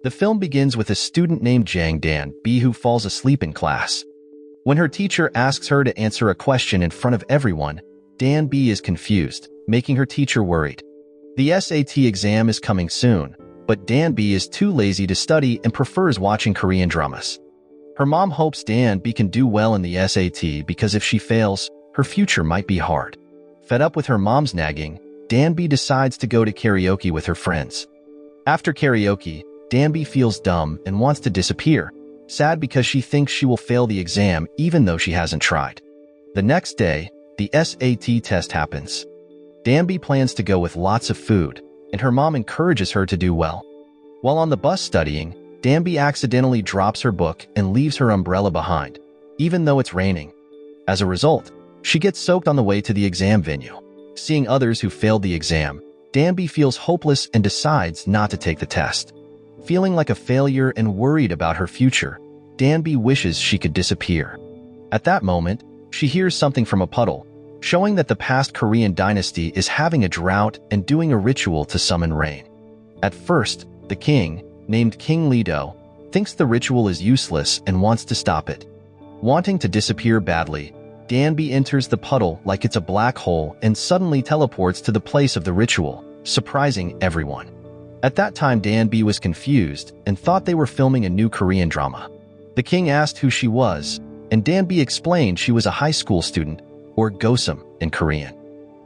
The film begins with a student named Jang Dan-bi who falls asleep in class. When her teacher asks her to answer a question in front of everyone, Dan-bi is confused, making her teacher worried. The SAT exam is coming soon, but Dan-bi is too lazy to study and prefers watching Korean dramas. Her mom hopes Dan-bi can do well in the SAT because if she fails, her future might be hard. Fed up with her mom's nagging, Dan-bi decides to go to karaoke with her friends. After karaoke, Dan-bi feels dumb and wants to disappear, sad because she thinks she will fail the exam even though she hasn't tried. The next day, the SAT test happens. Dan-bi plans to go with lots of food, and her mom encourages her to do well. While on the bus studying, Dan-bi accidentally drops her book and leaves her umbrella behind, even though it's raining. As a result, she gets soaked on the way to the exam venue. Seeing others who failed the exam, Dan-bi feels hopeless and decides not to take the test. Feeling like a failure and worried about her future, Dan-bi wishes she could disappear. At that moment, she hears something from a puddle, showing that the past Korean dynasty is having a drought and doing a ritual to summon rain. At first, the king, named King Lee-do, thinks the ritual is useless and wants to stop it. Wanting to disappear badly, Dan-bi enters the puddle like it's a black hole and suddenly teleports to the place of the ritual, surprising everyone. At that time, Dan-bi was confused and thought they were filming a new Korean drama. The king asked who she was, and Dan-bi explained she was a high school student, or gosum in Korean.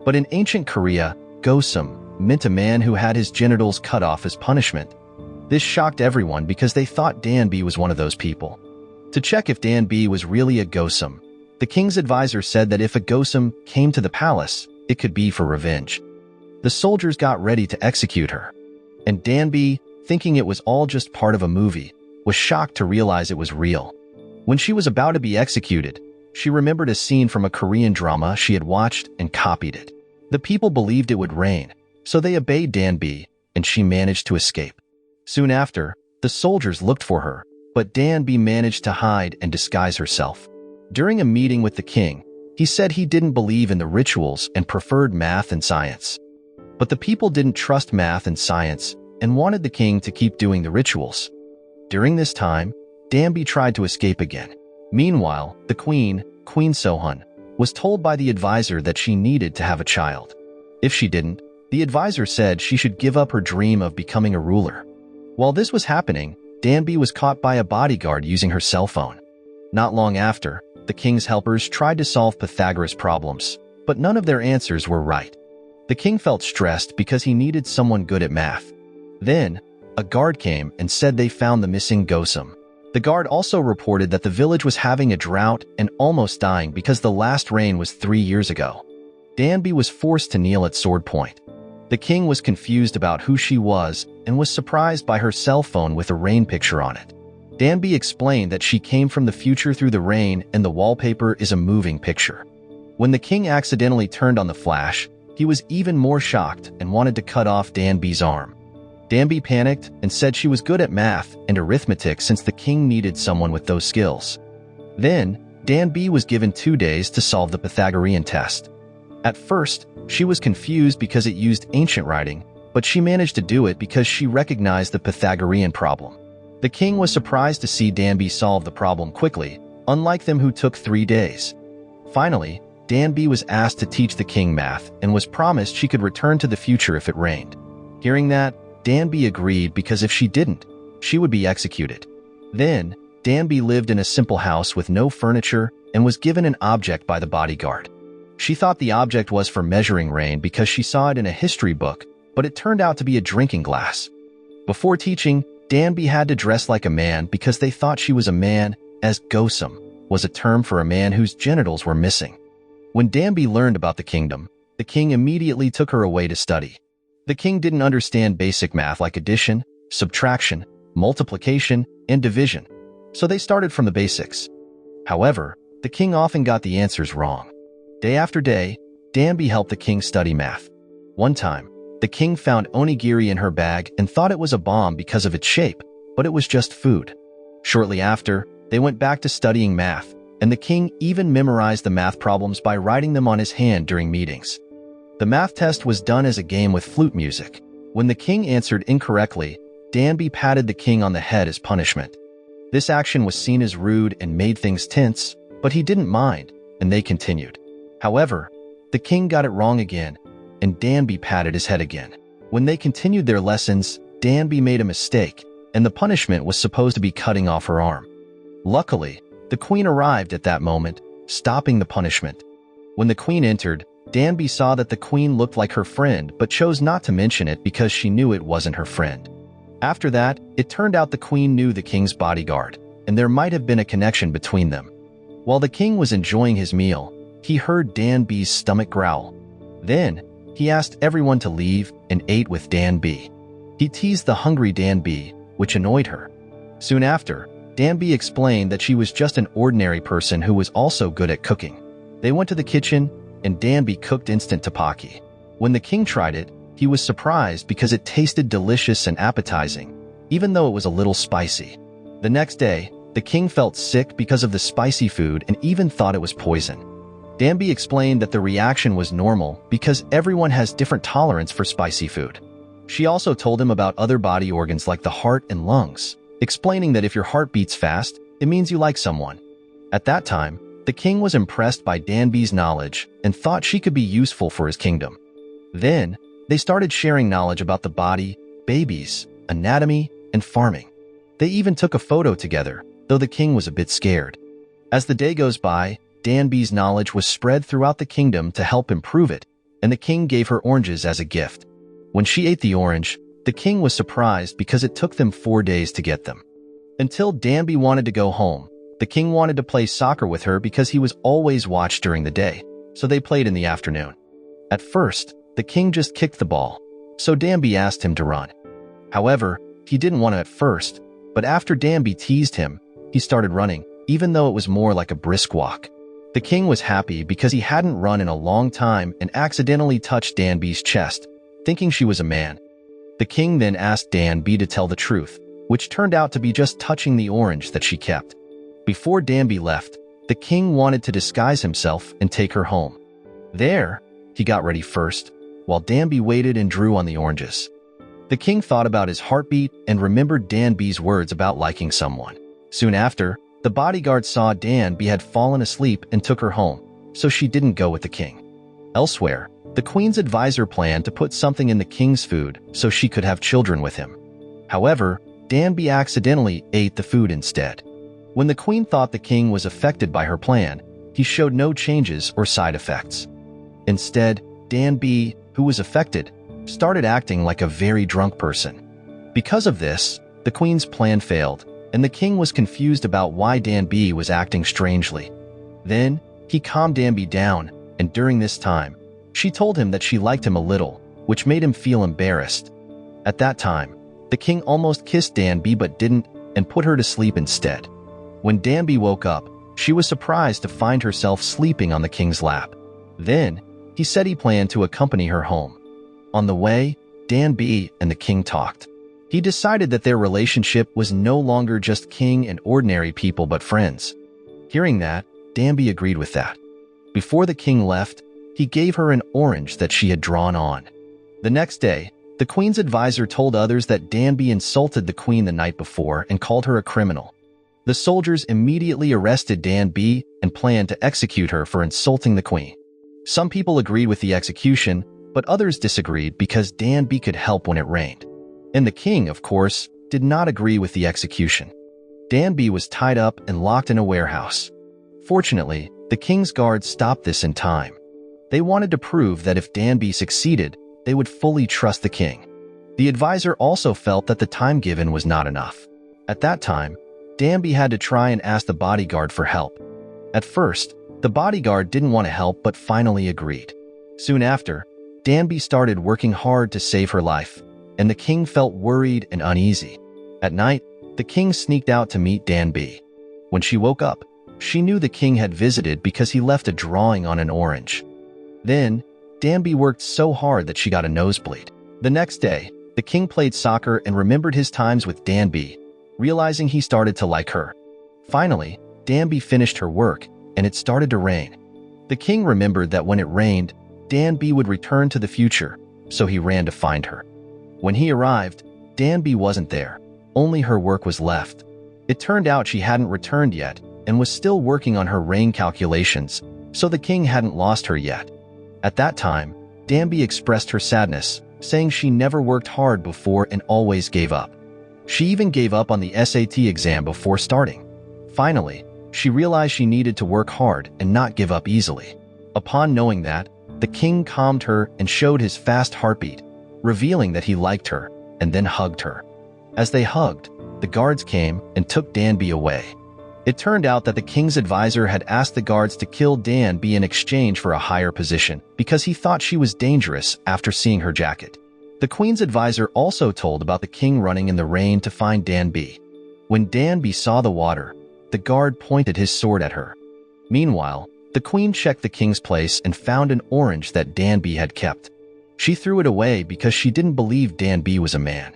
But in ancient Korea, gosum meant a man who had his genitals cut off as punishment. This shocked everyone because they thought Dan-bi was one of those people. To check if Dan-bi was really a gosum, the king's advisor said that if a gosum came to the palace, it could be for revenge. The soldiers got ready to execute her, and Dan-bi, thinking it was all just part of a movie, was shocked to realize it was real. When she was about to be executed, she remembered a scene from a Korean drama she had watched and copied it. The people believed it would rain, so they obeyed Dan-bi, and she managed to escape. Soon after, the soldiers looked for her, but Dan-bi managed to hide and disguise herself. During a meeting with the king, he said he didn't believe in the rituals and preferred math and science. But the people didn't trust math and science and wanted the king to keep doing the rituals. During this time, Dan-bi tried to escape again. Meanwhile, the Queen Sohun, was told by the advisor that she needed to have a child. If she didn't, the advisor said she should give up her dream of becoming a ruler. While this was happening, Dan-bi was caught by a bodyguard using her cell phone. Not long after, the king's helpers tried to solve Pythagoras' problems, but none of their answers were right. The king felt stressed because he needed someone good at math. Then, a guard came and said they found the missing gosum. The guard also reported that the village was having a drought and almost dying because the last rain was 3 years ago. Dan-bi was forced to kneel at sword point. The king was confused about who she was and was surprised by her cell phone with a rain picture on it. Dan-bi explained that she came from the future through the rain and the wallpaper is a moving picture. When the king accidentally turned on the flash, he was even more shocked and wanted to cut off Dan-bi's arm. Dan-bi panicked and said she was good at math and arithmetic since the king needed someone with those skills. Then, Dan-bi was given 2 days to solve the Pythagorean test. At first, she was confused because it used ancient writing, but she managed to do it because she recognized the Pythagorean problem. The king was surprised to see Dan-bi solve the problem quickly, unlike them who took 3 days. Finally, Dan-bi was asked to teach the king math and was promised she could return to the future if it rained. Hearing that, Dan-bi agreed because if she didn't, she would be executed. Then, Dan-bi lived in a simple house with no furniture and was given an object by the bodyguard. She thought the object was for measuring rain because she saw it in a history book, but it turned out to be a drinking glass. Before teaching, Dan-bi had to dress like a man because they thought she was a man, as gosum was a term for a man whose genitals were missing. When Dan-bi learned about the kingdom, the king immediately took her away to study. The king didn't understand basic math like addition, subtraction, multiplication, and division, so they started from the basics. However, the king often got the answers wrong. Day after day, Dan-bi helped the king study math. One time, the king found onigiri in her bag and thought it was a bomb because of its shape, but it was just food. Shortly after, they went back to studying math, and the king even memorized the math problems by writing them on his hand during meetings. The math test was done as a game with flute music. When the king answered incorrectly, Danby patted the king on the head as punishment. This action was seen as rude and made things tense, but he didn't mind, and they continued. However, the king got it wrong again, and Danby patted his head again. When they continued their lessons, Danby made a mistake, and the punishment was supposed to be cutting off her arm. Luckily, the queen arrived at that moment, stopping the punishment. When the queen entered, Danby saw that the queen looked like her friend but chose not to mention it because she knew it wasn't her friend. After that, it turned out the queen knew the king's bodyguard, and there might have been a connection between them. While the king was enjoying his meal, he heard Danby's stomach growl. Then, he asked everyone to leave and ate with Danby. He teased the hungry Danby, which annoyed her. Soon after, Danby explained that she was just an ordinary person who was also good at cooking. They went to the kitchen, and Danby cooked instant tteokbokki. When the king tried it, he was surprised because it tasted delicious and appetizing, even though it was a little spicy. The next day, the king felt sick because of the spicy food and even thought it was poison. Danby explained that the reaction was normal because everyone has different tolerance for spicy food. She also told him about other body organs like the heart and lungs, explaining that if your heart beats fast, it means you like someone. At that time, the king was impressed by Danby's knowledge and thought she could be useful for his kingdom. Then, they started sharing knowledge about the body, babies, anatomy, and farming. They even took a photo together, though the king was a bit scared. As the day goes by, Danby's knowledge was spread throughout the kingdom to help improve it, and the king gave her oranges as a gift. When she ate the orange, the king was surprised because it took them 4 days to get them. Until Danby wanted to go home, the king wanted to play soccer with her because he was always watched during the day, so they played in the afternoon. At first, the king just kicked the ball, so Danby asked him to run. However, he didn't want to at first, but after Danby teased him, he started running, even though it was more like a brisk walk. The king was happy because he hadn't run in a long time and accidentally touched Danby's chest, thinking she was a man. The king then asked Danby to tell the truth, which turned out to be just touching the orange that she kept. Before Danby left, the king wanted to disguise himself and take her home. There, he got ready first, while Danby waited and drew on the oranges. The king thought about his heartbeat and remembered Danby's words about liking someone. Soon after, the bodyguard saw Danby had fallen asleep and took her home, so she didn't go with the king. Elsewhere, the queen's advisor planned to put something in the king's food so she could have children with him. However, Danby accidentally ate the food instead. When the queen thought the king was affected by her plan, he showed no changes or side effects. Instead, Danby, who was affected, started acting like a very drunk person. Because of this, the queen's plan failed, and the king was confused about why Danby was acting strangely. Then, he calmed Danby down, and during this time, she told him that she liked him a little, which made him feel embarrassed. At that time, the king almost kissed Danby but didn't, and put her to sleep instead. When Danby woke up, she was surprised to find herself sleeping on the king's lap. Then, he said he planned to accompany her home. On the way, Danby and the king talked. He decided that their relationship was no longer just king and ordinary people but friends. Hearing that, Danby agreed with that. Before the king left, he gave her an orange that she had drawn on. The next day, the queen's advisor told others that Danby insulted the queen the night before and called her a criminal. The soldiers immediately arrested Danby and planned to execute her for insulting the queen. Some people agreed with the execution, but others disagreed because Danby could help when it rained. And the king, of course, did not agree with the execution. Danby was tied up and locked in a warehouse. Fortunately, the king's guards stopped this in time. They wanted to prove that if Danby succeeded, they would fully trust the king. The advisor also felt that the time given was not enough. At that time, Danby had to try and ask the bodyguard for help. At first, the bodyguard didn't want to help but finally agreed. Soon after, Danby started working hard to save her life, and the king felt worried and uneasy. At night, the king sneaked out to meet Danby. When she woke up, she knew the king had visited because he left a drawing on an orange. Then, Danby worked so hard that she got a nosebleed. The next day, the king played soccer and remembered his times with Danby, realizing he started to like her. Finally, Danby finished her work, and it started to rain. The king remembered that when it rained, Danby would return to the future, so he ran to find her. When he arrived, Danby wasn't there. Only her work was left. It turned out she hadn't returned yet and was still working on her reign calculations, so the king hadn't lost her yet. At that time, Danby expressed her sadness, saying she never worked hard before and always gave up. She even gave up on the SAT exam before starting. Finally, she realized she needed to work hard and not give up easily. Upon knowing that, the king calmed her and showed his fast heartbeat, revealing that he liked her, and then hugged her. As they hugged, the guards came and took Danby away. It turned out that the king's advisor had asked the guards to kill Danby in exchange for a higher position because he thought she was dangerous after seeing her jacket. The queen's advisor also told about the king running in the rain to find Danby. When Danby saw the water, the guard pointed his sword at her. Meanwhile, the queen checked the king's place and found an orange that Danby had kept. She threw it away because she didn't believe Danby was a man.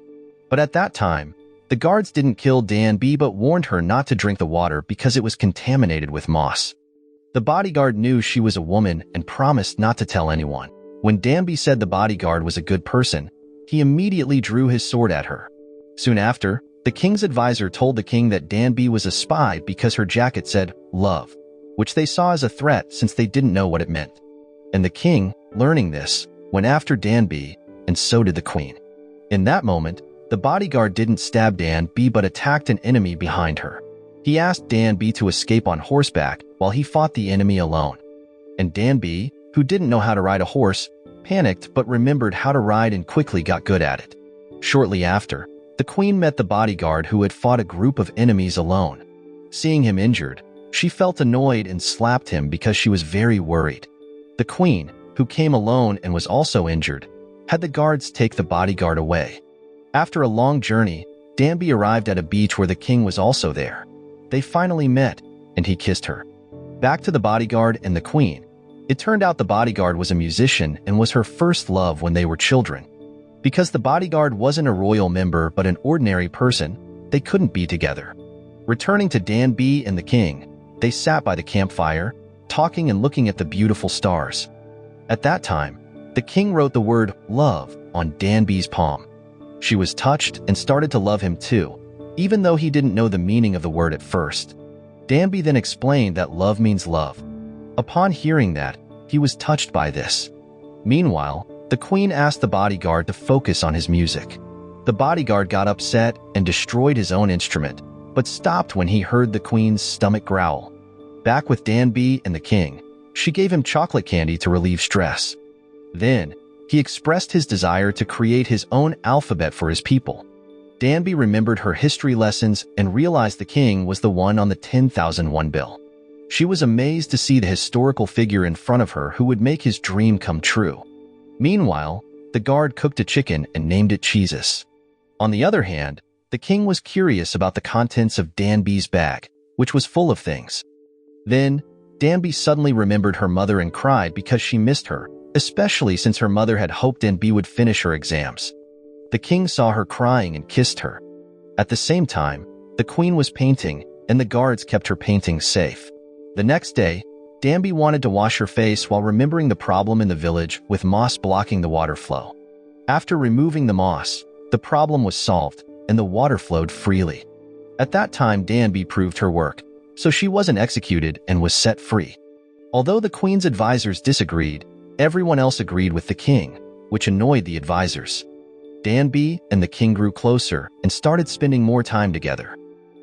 But at that time, the guards didn't kill Danby but warned her not to drink the water because it was contaminated with moss. The bodyguard knew she was a woman and promised not to tell anyone. When Danby said the bodyguard was a good person, he immediately drew his sword at her. Soon after, the king's advisor told the king that Danby was a spy because her jacket said, "Love," which they saw as a threat since they didn't know what it meant. And the king, learning this, went after Danby, and so did the queen. In that moment, the bodyguard didn't stab Danby but attacked an enemy behind her. He asked Danby to escape on horseback while he fought the enemy alone. And Danby, who didn't know how to ride a horse, panicked but remembered how to ride and quickly got good at it. Shortly after, the queen met the bodyguard who had fought a group of enemies alone. Seeing him injured, she felt annoyed and slapped him because she was very worried. The queen, who came alone and was also injured, had the guards take the bodyguard away. After a long journey, Danby arrived at a beach where the king was also there. They finally met, and he kissed her. Back to the bodyguard and the queen. It turned out the bodyguard was a musician and was her first love when they were children. Because the bodyguard wasn't a royal member but an ordinary person, they couldn't be together. Returning to Danby and the king, they sat by the campfire, talking and looking at the beautiful stars. At that time, the king wrote the word love on Danby's palm. She was touched and started to love him too, even though he didn't know the meaning of the word at first. Danby then explained that love means love. Upon hearing that, he was touched by this. Meanwhile, the queen asked the bodyguard to focus on his music. The bodyguard got upset and destroyed his own instrument, but stopped when he heard the queen's stomach growl. Back with Danby and the king, she gave him chocolate candy to relieve stress. Then, he expressed his desire to create his own alphabet for his people. Danby remembered her history lessons and realized the king was the one on the 10,001 bill. She was amazed to see the historical figure in front of her who would make his dream come true. Meanwhile, the guard cooked a chicken and named it Jesus. On the other hand, the king was curious about the contents of Danby's bag, which was full of things. Then, Danby suddenly remembered her mother and cried because she missed her, especially since her mother had hoped Danby would finish her exams. The king saw her crying and kissed her. At the same time, the queen was painting, and the guards kept her painting safe. The next day, Danby wanted to wash her face while remembering the problem in the village with moss blocking the water flow. After removing the moss, the problem was solved, and the water flowed freely. At that time, Danby proved her work, so she wasn't executed and was set free. Although the queen's advisors disagreed, everyone else agreed with the king, which annoyed the advisors. Danby and the king grew closer and started spending more time together.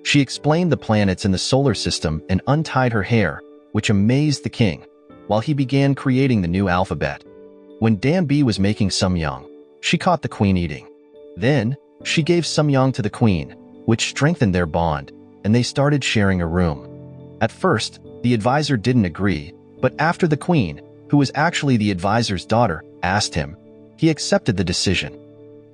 She explained the planets in the solar system and untied her hair, which amazed the king, while he began creating the new alphabet. When Danby was making samyang, she caught the queen eating. Then, she gave samyang to the queen, which strengthened their bond, and they started sharing a room. At first, the advisor didn't agree, but after the queen, who was actually the advisor's daughter, asked him, he accepted the decision.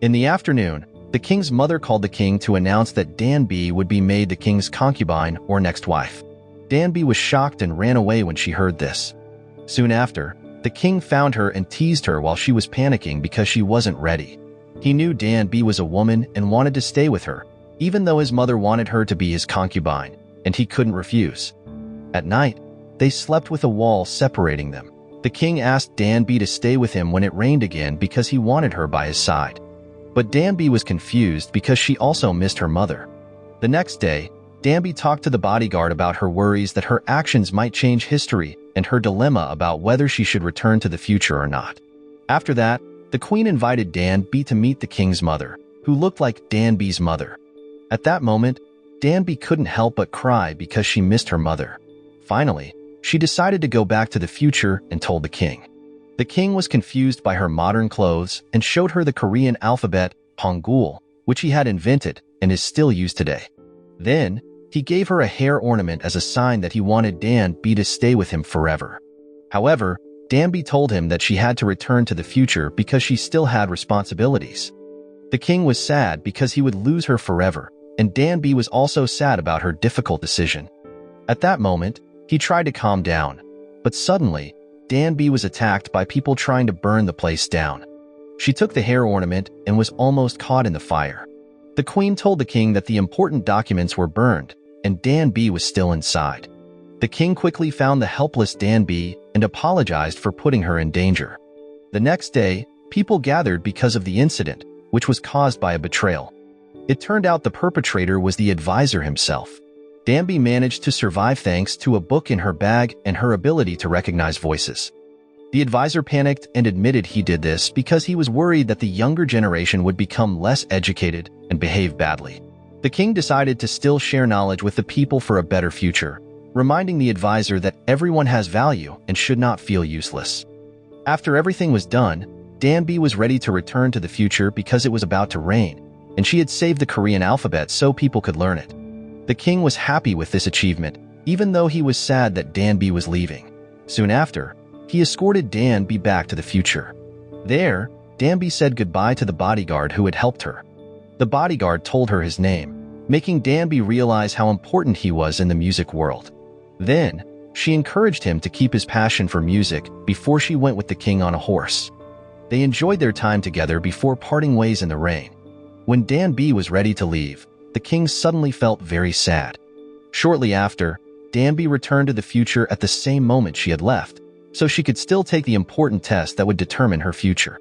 In the afternoon, the king's mother called the king to announce that Danby would be made the king's concubine or next wife. Danby was shocked and ran away when she heard this. Soon after, the king found her and teased her while she was panicking because she wasn't ready. He knew Danby was a woman and wanted to stay with her, even though his mother wanted her to be his concubine, and he couldn't refuse. At night, they slept with a wall separating them. The king asked Danby to stay with him when it rained again because he wanted her by his side. But Danby was confused because she also missed her mother. The next day, Danby talked to the bodyguard about her worries that her actions might change history and her dilemma about whether she should return to the future or not. After that, the queen invited Danby to meet the king's mother, who looked like Danby's mother. At that moment, Danby couldn't help but cry because she missed her mother. Finally, she decided to go back to the future and told the king. The king was confused by her modern clothes and showed her the Korean alphabet, Hangul, which he had invented and is still used today. Then, he gave her a hair ornament as a sign that he wanted Danby to stay with him forever. However, Danby told him that she had to return to the future because she still had responsibilities. The king was sad because he would lose her forever, and Danby was also sad about her difficult decision. At that moment, he tried to calm down, but suddenly, Danby was attacked by people trying to burn the place down. She took the hair ornament and was almost caught in the fire. The queen told the king that the important documents were burned, and Danby was still inside. The king quickly found the helpless Danby and apologized for putting her in danger. The next day, people gathered because of the incident, which was caused by a betrayal. It turned out the perpetrator was the advisor himself. Danby managed to survive thanks to a book in her bag and her ability to recognize voices. The advisor panicked and admitted he did this because he was worried that the younger generation would become less educated and behave badly. The king decided to still share knowledge with the people for a better future, reminding the advisor that everyone has value and should not feel useless. After everything was done, Danby was ready to return to the future because it was about to rain, and she had saved the Korean alphabet so people could learn it. The king was happy with this achievement, even though he was sad that Danby was leaving. Soon after, he escorted Danby back to the future. There, Danby said goodbye to the bodyguard who had helped her. The bodyguard told her his name, making Danby realize how important he was in the music world. Then, she encouraged him to keep his passion for music before she went with the king on a horse. They enjoyed their time together before parting ways in the rain. When Danby was ready to leave, the king suddenly felt very sad. Shortly after, Danby returned to the future at the same moment she had left, so she could still take the important test that would determine her future.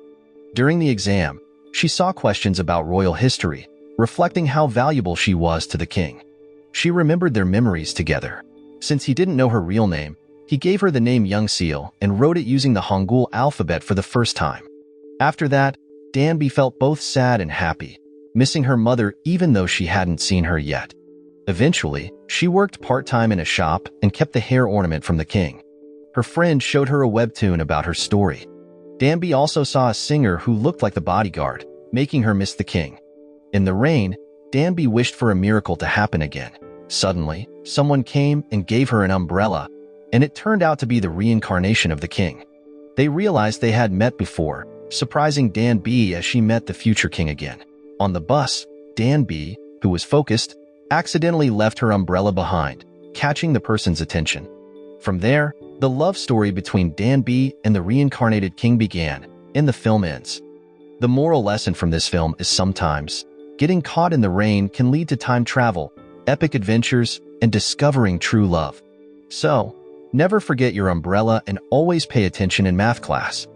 During the exam, she saw questions about royal history, reflecting how valuable she was to the king. She remembered their memories together. Since he didn't know her real name, he gave her the name Youngseal and wrote it using the Hangul alphabet for the first time. After that, Danby felt both sad and happy, missing her mother even though she hadn't seen her yet. Eventually, she worked part-time in a shop and kept the hair ornament from the king. Her friend showed her a webtoon about her story. Danby also saw a singer who looked like the bodyguard, making her miss the king. In the rain, Danby wished for a miracle to happen again. Suddenly, someone came and gave her an umbrella, and it turned out to be the reincarnation of the king. They realized they had met before, surprising Danby as she met the future king again. On the bus, Danby, who was focused, accidentally left her umbrella behind, catching the person's attention. From there, the love story between Danby and the reincarnated king began, and the film ends. The moral lesson from this film is sometimes, getting caught in the rain can lead to time travel, epic adventures, and discovering true love. So, never forget your umbrella and always pay attention in math class.